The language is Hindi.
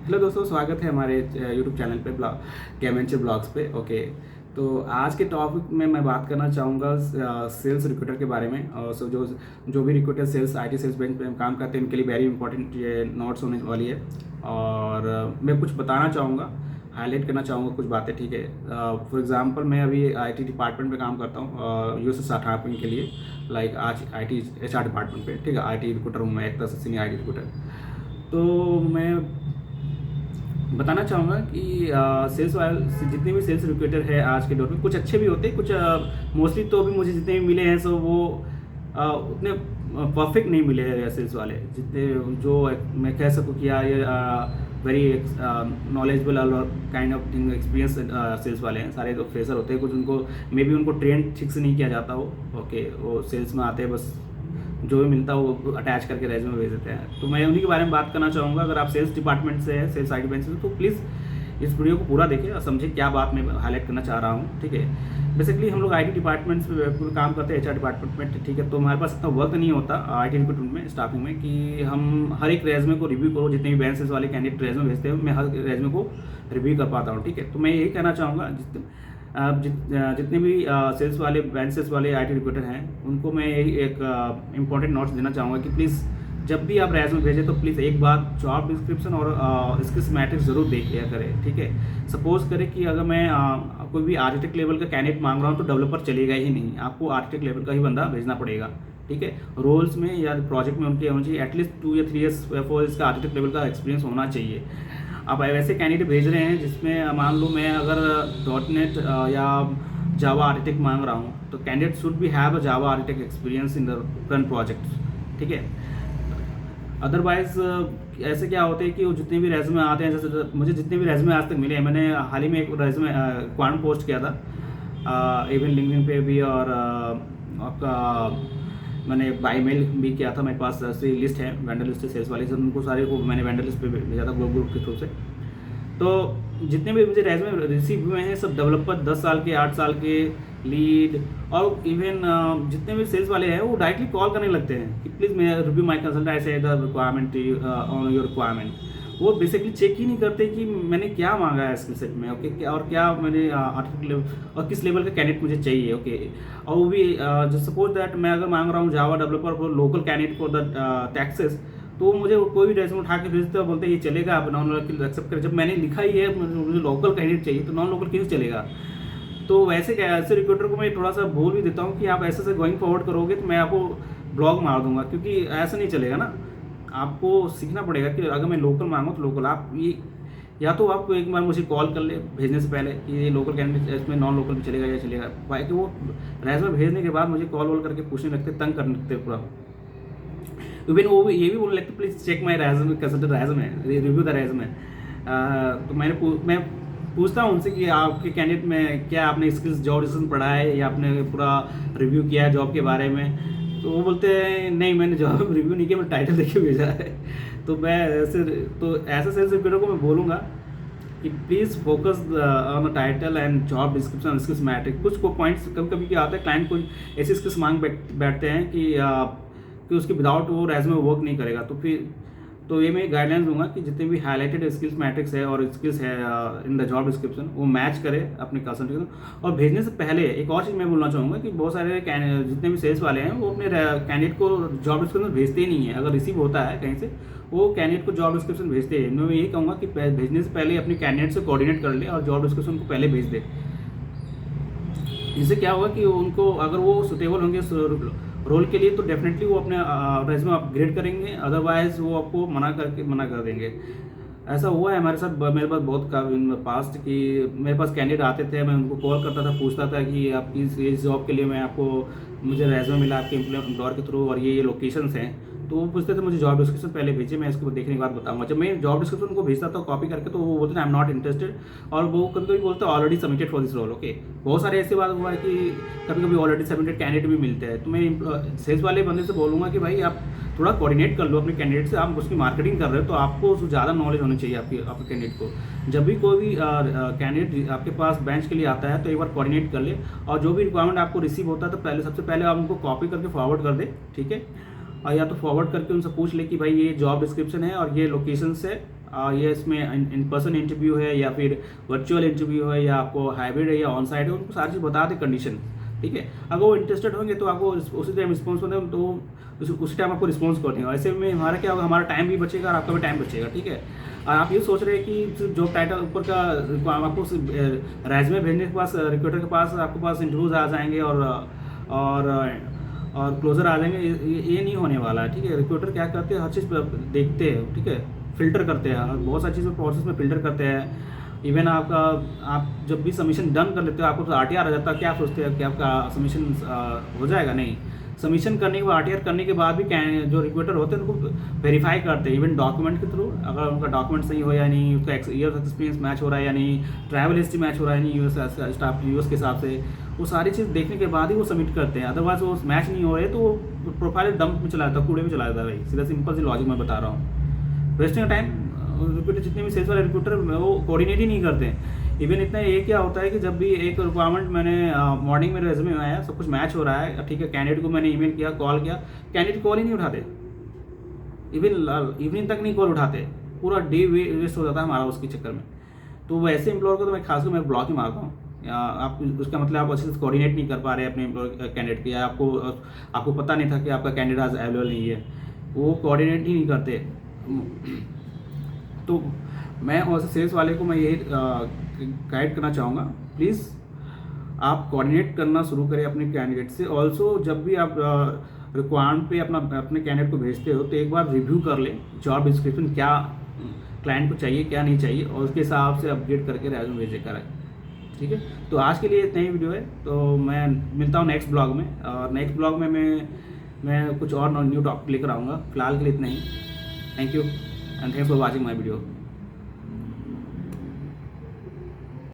हेलो दोस्तों, स्वागत है हमारे यूट्यूब चैनल पे गेमेंचर ब्लॉग्स पे। ओके, तो आज के टॉपिक में मैं बात करना चाहूँगा सेल्स रिक्रूटर के बारे में। और सो जो भी recruiter sales IT sales bank में काम करते हैं उनके लिए वेरी इंपॉर्टेंट ये नोट्स होने वाली है। और मैं कुछ बताना चाहूँगा, हाईलाइट करना चाहूँगा कुछ बातें। ठीक है, फॉर एग्जांपल मैं अभी आईटी डिपार्टमेंट में काम करता हूँ यूएस स्टार्टअप के लिए। लाइक आज आईटी एचआर डिपार्टमेंट पे, ठीक है, आईटी रिक्रूटर हूँ मैं, एक तरह से सीनियर आईटी रिक्रूटर। तो मैं बताना चाहूँगा कि सेल्स वाले जितने भी सेल्स रिक्रूटर है आज के दौर में, कुछ अच्छे भी होते हैं, कुछ मोस्टली तो अभी मुझे जितने भी मिले हैं सो वो उतने परफेक्ट नहीं मिले हैं सेल्स वाले। जितने जो मैं कह सकूँ कि यार ये वेरी नॉलेजेबल और kind of thing experience sales वाले हैं। सारे तो फ्रेशर होते हैं, कुछ उनको मे बी उनको ट्रेन ठीक से नहीं किया जाता हो। ओके, वो सेल्स में आते हैं, बस जो भी मिलता है वो अटैच करके रेज्यूमे भेज देते हैं। तो मैं उन्हीं के बारे में बात करना चाहूँगा। अगर आप सेल्स डिपार्टमेंट से हैं, सेल्स आईटी बैंक से, तो प्लीज़ इस वीडियो को पूरा देखें और समझें क्या बात मैं हाईलाइट करना चाह रहा हूँ। ठीक है, बेसिकली हम लोग आईटी डिपार्टमेंट्स में काम करते हैं, एचआर डिपार्टमेंट में। ठीक है, तो हमारे पास इतना वक्त नहीं होता आईटी रिक्रूटमेंट में, स्टाफिंग में, कि हम हर एक रेज्यूमे को रिव्यू करो। जितने भी बैंसेस वाले कैंडिडेट रेज्यूमे भेजते हैं मैं हर रेज्यूमे को रिव्यू कर पाता हूँ। ठीक है, तो मैं यही कहना चाहूँगा जितने भी सेल्स वाले बेंचेस वाले आईटी रिक्रूटर हैं उनको मैं यही एक इम्पॉर्टेंट नोट्स देना चाहूँगा कि प्लीज़ जब भी आप रेज्यूमे भेजें तो प्लीज़ एक बार जॉब डिस्क्रिप्शन और इसके स्कीमेटिक्स ज़रूर देख लिया करें। ठीक है, सपोज करें कि अगर मैं कोई भी आर्किटेक्ट लेवल का कैंडिडेट मांग रहा हूँ तो डेवलपर चलेगा ही नहीं, आपको आर्किटेक्ट लेवल का ही बंदा भेजना पड़ेगा। ठीक है, रोल्स में या प्रोजेक्ट में उनके होना चाहिए एटलीस्ट 2 या 3 ईयर्स 4 ईयर्स का आर्किटेक्ट लेवल का एक्सपीरियंस होना चाहिए। आप ऐसे कैंडिडेट भेज रहे हैं जिसमें मान लो मैं अगर .NET या जावा आर्किटेक्ट मांग रहा हूँ तो candidate should be have a Java architect experience in the current project. ठीक है, अदरवाइज ऐसे क्या होते हैं कि वो जितने भी रेज्यूमे आते हैं, जैसे मुझे जितने भी रेज्यूमे आज तक मिले हैं, मैंने हाल ही में एक रेज्यूमे क्वांट पोस्ट किया था इवन लिंक्डइन पे भी, और आपका मैंने बाई मेल भी किया था। मेरे पास ऐसी लिस्ट है, वेंडर लिस्ट है सेल्स वाली, सब उनको सारे को मैंने वेंडर लिस्ट पे भेजा था ग्रुप के थ्रू से। तो जितने भी मुझे रेज्यूमे रिसीव हुए हैं सब डेवलपर 10 साल के, 8 साल के, लीड, और इवन जितने भी सेल्स वाले हैं वो डायरेक्टली कॉल करने लगते हैं कि प्लीज़ मैं रिव्यू माई कंसल्टेंट ऐसे the requirement on your requirement. वो बेसिकली चेक ही नहीं करते कि मैंने क्या मांगा है स्किल सेट में। ओके, और क्या मैंने आर्टिकल लेवल और किस लेवल का कैंडिडेट मुझे चाहिए। ओके, और वो भी जो सपोज दैट मैं अगर मांग रहा हूँ Java developer for local candidate for the taxes, तो मुझे कोई भी रेज्यूमे उठा के भेजते हैं, बोलते हैं ये चलेगा, आप नॉन लोकल एक्सेप्ट करें। जब मैंने लिखा ही है मुझे लोकल कैंडिडेट चाहिए तो नॉन लोकल क्यों चलेगा। तो वैसे ऐसे रिक्रूटर को मैं थोड़ा सा बोल भी देता हूँ कि आप ऐसे गोइंग फॉरवर्ड करोगे तो मैं आपको ब्लॉग मार दूंगा, क्योंकि ऐसा नहीं चलेगा ना। आपको सीखना पड़ेगा कि अगर मैं लोकल मांगूँ तो लोकल आप ये, या तो आपको एक बार मुझे कॉल कर ले भेजने से पहले कि ये लोकल कैंडिडेट इसमें नॉन लोकल भी चलेगा या चलेगा, बाकी वो रेज्यूमे भेजने के बाद मुझे कॉल वॉल करके पूछने लगते, तंग करने लगते पूरा। इवन वो भी ये भी बोलने लगते please check my resume, consider resume, review the resume. तो मैं पूछता हूँ उनसे कि आपके कैंडिडेट में क्या आपने स्किल्स जॉब डिस्क्रिप्शन पढ़ा है या आपने पूरा रिव्यू किया है जॉब के बारे में। तो वो बोलते हैं नहीं, मैंने जॉब रिव्यू नहीं किया, मैंने टाइटल देख के भेजा है। तो मैं ऐसे सेल्स रिक्रूटर को मैं बोलूँगा कि please focus on the title and job description, skills metric. कुछ को पॉइंट्स कभी कभी क्या आता है, क्लाइंट को ऐसी स्किल्स मांग बैठते हैं कि उसके विदाउट वो रेज्यूमे वर्क नहीं करेगा। तो ये मैं गाइडलाइंस दूंगा कि जितने भी हाईलाइटेड स्किल्स मैट्रिक्स है और स्किल्स है इन द जॉब डिस्क्रिप्शन वो मैच करे अपने कंसल्टेंट। और भेजने से पहले एक और चीज़ मैं बोलना चाहूँगा कि बहुत सारे जितने भी सेल्स वाले हैं वो अपने कैंडिडेट को जॉब डिस्क्रिप्शन भेजते ही नहीं है। अगर रिसीव होता है कहीं से वो कैंडिडेट को जॉब डिस्क्रिप्शन भेजते हैं। मैं यही कहूँगा कि भेजने से पहले अपने कैंडिडेट से कोऑर्डिनेट कर ले और जॉब डिस्क्रिप्शन को पहले भेज दे। इससे क्या होगा कि उनको अगर वो सुटेबल होंगे रोल के लिए तो डेफिनेटली वो अपने रेज्यूमे अपग्रेड करेंगे, अदरवाइज वो आपको मना कर देंगे। ऐसा हुआ है हमारे साथ, मेरे पास बहुत पास्ट कि मेरे पास कैंडिडेट आते थे, मैं उनको कॉल करता था, पूछता था कि आपकी इस जॉब के लिए मुझे रेज्यूमे मिला आपके एम्प्लॉयर के थ्रू और ये लोकेशंस हैं। तो वो पूछते थे मुझे जॉब डिस्क्रिप्शन पहले भेजिए, मैं इसको देखने के बाद बताऊंगा। जब मैं जॉब डिस्क्रिप्शन को भेजता था कॉपी करके तो वो बोलते थे आई एम नॉट इंटरेस्टेड, और वो कभी कभी बोलते already submitted for this role. Okay, बहुत सारे ऐसे बात हुआ है कि कभी कभी ऑलरेडी सबमिटेड कैंडिडेट भी मिलते हैं। तो मैं सेल्स वाले बंदे से बोलूँगा कि भाई आप थोड़ा कोऑर्डिनेट कर लो अपने कैंडिडेट से, आप उसकी मार्केटिंग कर रहे हो तो आपको ज़्यादा नॉलेज होनी चाहिए आपके कैंडिडेट को। जब भी कोई भी कैंडिडेट आपके पास बेंच के लिए आता है तो एक बार कोऑर्डिनेट कर ले, और जो भी रिक्वायरमेंट आपको रिसीव होता है तो सबसे पहले आप उनको कॉपी करके फॉरवर्ड कर दे। ठीक है, और या तो फॉरवर्ड करके उनसे पूछ ले कि भाई ये जॉब डिस्क्रिप्शन है और ये लोकेशन से ये इसमें इन पर्सन इंटरव्यू है या फिर वर्चुअल इंटरव्यू है या आपको हाइब्रिड है या ऑन साइट है, उनको सारी चीज़ बता दे कंडीशन, ठीक है। अगर वो इंटरेस्टेड होंगे तो आपको उसी टाइम रिस्पॉन्स होंगे तो उसी टाइम आपको रिस्पॉन्स कर देंगे। ऐसे में हमारा क्या होगा, हमारा टाइम भी बचेगा और आपका भी टाइम बचेगा, ठीक है। और आप ये सोच रहे हैं कि सिर्फ जॉब टाइटल ऊपर का आपको रेज्यूमे भेजने के पास रिक्रूटर के पास आपके पास इंटरव्यूज आ जाएंगे और क्लोजर आ जाएंगे, ये नहीं होने वाला है, ठीक है। रिक्रूटर क्या करते हैं, हर चीज़ देखते हैं, ठीक है, फिल्टर करते हैं, बहुत सारी चीज़ों प्रोसेस में फिल्टर करते हैं। इवन आप जब भी सबमिशन डन कर लेते हो आपको तो RTR आ जाता है, क्या सोचते हैं कि आपका सबमिशन हो जाएगा? नहीं, सबमिशन करने के बाद RTR करने के बाद भी जो रिक्रूटर होते हैं उनको वेरीफाई करते हैं, इवन डॉक्यूमेंट के थ्रू, अगर उनका डॉक्यूमेंट सही हो या नहीं, उसका ईयर एक्सपीरियंस मैच हो रहा है या नहीं, ट्रैवल हिस्ट्री मैच हो रहा है नहीं यूएस के हिसाब से, वो सारी चीज़ देखने के बाद ही वो सबमिट करते हैं। अदरवाइज वो मैच नहीं हो रहे तो वो प्रोफाइल डंप में चला जाता है, कूड़े में चला जाता है भाई, सीधा सिंपल सी लॉजिक मैं बता रहा हूँ। वेस्टिंग टाइम रिक्रूटर, जितने भी सेल्स वाले रिक्रूटर वो कोऑर्डिनेट ही नहीं करते हैं। इवन इतना ये क्या होता है कि जब भी एक रिक्वायरमेंट मैंने मॉर्निंग में रेज्यूमे में आया, सब कुछ मैच हो रहा है, ठीक है, कैंडिडेट को मैंने ईमेल किया, कॉल किया, कैंडिडेट कॉल ही नहीं उठाते, इवन इवनिंग तक नहीं कॉल उठाते, पूरा डे वेस्ट हो जाता है हमारा उसके चक्कर में। तो वैसे एम्प्लॉयर को तो मैं खासकर मैं ब्लॉक ही मारता हूँ। आप उसका मतलब आप अच्छे से कोऑर्डिनेट नहीं कर पा रहे अपने कैंडिडेट के, या आपको पता नहीं था कि आपका कैंडिडेट आज अवेलेबल नहीं है, वो कोऑर्डिनेट ही नहीं करते। तो मैं और सेल्स वाले को मैं यही गाइड करना चाहूँगा, प्लीज़ आप कोऑर्डिनेट करना शुरू करें अपने कैंडिडेट से। ऑल्सो जब भी आप रिक्वायरमेंट पे अपने कैंडिडेट को भेजते हो तो एक बार रिव्यू कर लें जॉब डिस्क्रिप्शन, क्या क्लाइंट को चाहिए क्या नहीं चाहिए, और उसके हिसाब से अपडेट करके रेज्यूमे भेजे करें, ठीक है। तो आज के लिए इतना ही वीडियो है, तो मैं मिलता हूँ नेक्स्ट ब्लॉग में, और नेक्स्ट ब्लॉग में मैं कुछ और न्यू टॉपिक लेकर आऊँगा। फिलहाल के लिए इतना ही। Thank you and thanks for watching my video.